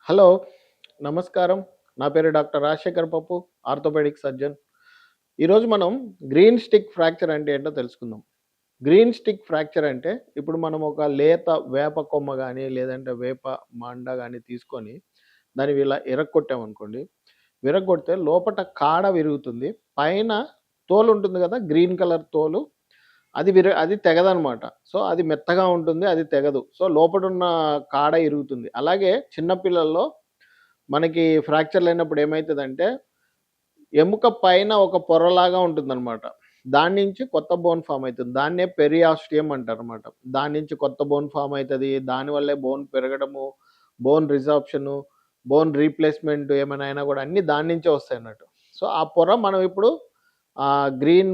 Hello, నమస్కారం. నా పేరు డాక్టర్ రాజశేఖర్ పప్పు, ఆర్థోపెడిక్ సర్జన్. ఈరోజు మనం గ్రీన్ స్టిక్ ఫ్రాక్చర్ అంటే ఏంటో తెలుసుకుందాం. గ్రీన్ స్టిక్ ఫ్రాక్చర్ అంటే ఇప్పుడు మనం ఒక లేత వేప కొమ్మ గానీ, లేదంటే వేప మండ గానీ తీసుకొని దాన్ని ఇలా ఇరక్కొట్టామనుకోండి. విరగ్గొడితే లోపట కాడ విరుగుతుంది. పైన తోలు ఉంటుంది కదా! గ్రీన్ కలర్ తోలు అది తెగదనమాట. సో, అది మెత్తగా ఉంటుంది. అది తెగదు. సో, లోపటున్న కాడ ఇరుగుతుంది. అలాగే చిన్న పిల్లల్లో మనకి ఫ్రాక్చర్‌లయినప్పుడు ఏమైతదంటే, ఎముక పైన ఒక పొరలాగా ఉంటుందనమాట. దాని నుంచి కొత్త బోన్ ఫార్మ్ అయితుంది. దాన్నే పెరియాస్టియం అంటారనమాట. దాని నుంచి కొత్త బోన్ ఫార్మ్ అయితది. దానివల్లే బోన్ పెరగడము, బోన్ రిసార్ప్షను, బోన్ రీప్లేస్‌మెంట్ ఏమైనా అయినా గూడా అన్నీ దాని నుంచే వస్తాయన్నట్టు. సో, ఆ పొర మనం ఇప్పుడు గ్రీన్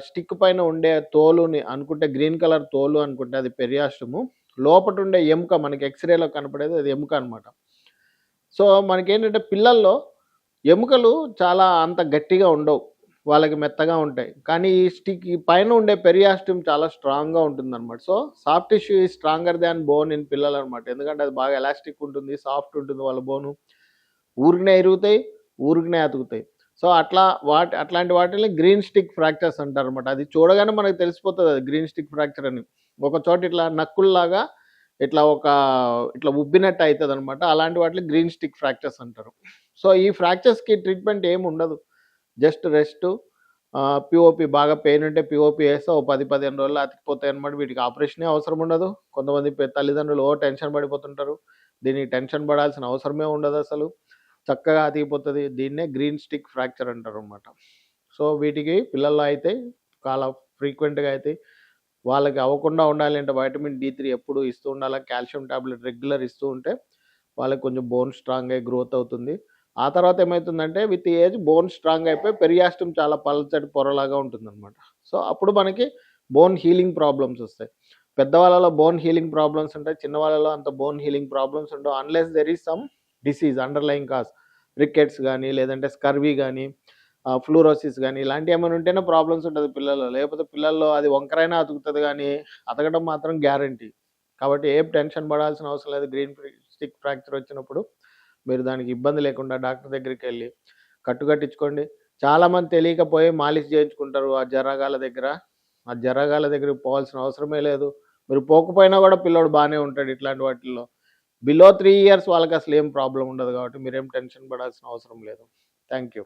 స్టిక్ పైన ఉండే తోలుని అనుకుంటే గ్రీన్ కలర్ తోలు అనుకుంటే అది పెరియాస్టము. లోపటుండే ఎముక మనకి ఎక్స్‌రేలో కనపడేది అది ఎముక అనమాట. సో, మనకేంటంటే పిల్లల్లో ఎముకలు చాలా అంత గట్టిగా ఉండవు. వాళ్ళకి మెత్తగా ఉంటాయి. కానీ ఈ పైన ఉండే పెరియాస్టమ్ చాలా స్ట్రాంగ్‌గా ఉంటుందనమాట. So, soft tissue is stronger than bone in పిల్లలనమాట. ఎందుకంటే అది బాగా ఎలాస్టిక్ ఉంటుంది. సాఫ్ట్ ఉంటుంది వాళ్ళ బోను. ఊరికనే ఇరుగుతాయి, ఊరికనే అతుకుతాయి. సో, అట్లాంటి వాటిల్ని గ్రీన్ స్టిక్ ఫ్రాక్చర్స్ అంటారనమాట. అది చూడగానే మనకు తెలిసిపోతది అది గ్రీన్ స్టిక్ ఫ్రాక్చర్ అని. ఒక చోట ఇట్లా నక్కుల్లాగా ఇట్లా ఉబ్బినట్టు అయితదనమాట. అలాంటి వాటిని గ్రీన్ స్టిక్ ఫ్రాక్చర్స్ అంటారు. సో, ఈ ఫ్రాక్చర్స్‌కి ట్రీట్మెంట్ ఏముండదు. జస్ట్ రెస్టు, పీఓపీ బాగా పెయిన్ ఉంటే పీఓపీ ఏస్తే ఓ 10, 15 రోజుల్లో అతికిపోతాయన్నమాట. వీటికి ఆపరేషనే అవసరం ఉండదు. కొంతమంది తల్లిదండ్రులు టెన్షన్ పడిపోతుంటారు. దీనికి టెన్షన్ పడాల్సిన అవసరమే ఉండదసలు. చక్కగా అతికిపోతది. దీన్నే గ్రీన్ స్టిక్ ఫ్రాక్చర్ అంటారనమాట. సో, వీటికి పిల్లల్లో అయితే చాలా ఫ్రీక్వెంట్‌గా అయితాయి. వాళ్ళకి అవ్వకుండా ఉండాలి అంటే వైటమిన్ డి3 ఎప్పుడు ఇస్తూ ఉండాలా. కాల్షియం టాబ్లెట్ రెగ్యులర్ ఇస్తూ ఉంటే వాళ్ళకి కొంచెం బోన్ స్ట్రాంగ్ అయ్యి గ్రోత్ అవుతుంది. ఆ తర్వాత ఏమైతుందంటే విత్ ఏజ్ బోన్ స్ట్రాంగ్ అయిపోయి పెరియాస్టమ్ చాలా పల్చటి పొరలాగా ఉంటుందనమాట. సో, అప్పుడు మనకి బోన్ హీలింగ్ ప్రాబ్లమ్స్ వస్తాయి. పెద్దవాళ్ళలో బోన్ హీలింగ్ ప్రాబ్లమ్స్ ఉంటాయి. చిన్న వాళ్ళలో అంత బోన్ హీలింగ్ ప్రాబ్లమ్స్ ఉండవు. Unless there is some disease underlying cause. Rickets గానీ, లేదంటే స్కర్వీ గానీ, ఫ్లూరోసిస్ గానీ ఇలాంటియేమైనా ఉంటేనే ప్రాబ్లమ్స్ ఉంటది పిల్లల్లో. లేకపోతే పిల్లల్లో అది వంకరైనా అతుకుతది గానీ, అతకడం మాత్రం గ్యారంటీ. కాబట్టి ఏం టెన్షన్ పడాల్సిన అవసరం లేదు. స్టిక్ ఫ్రాక్చర్ వచ్చినప్పుడు మీరు దానికి ఇబ్బంది లేకుండా డాక్టర్ దగ్గరికెళ్ళి కట్టించుకోండి. చాలామంది తెలియకపోయి మాలిష్ చేయించుకుంటారు ఆ జరగాల దగ్గర. ఆ జరగాల దగ్గరికి పోవాల్సిన అవసరమే లేదు. మీరు పోకపోయినా గూడా పిల్లోడు బానే ఉంటాడు ఇట్లాంటి వాటిల్లో. బిలో 3 ఇయర్స్ వాళ్ళకసలు ఏం ప్రాబ్లమ్ ఉండదు కాబట్టి మీరేం టెన్షన్ పడాల్సిన అవసరం లేదు. Thank you.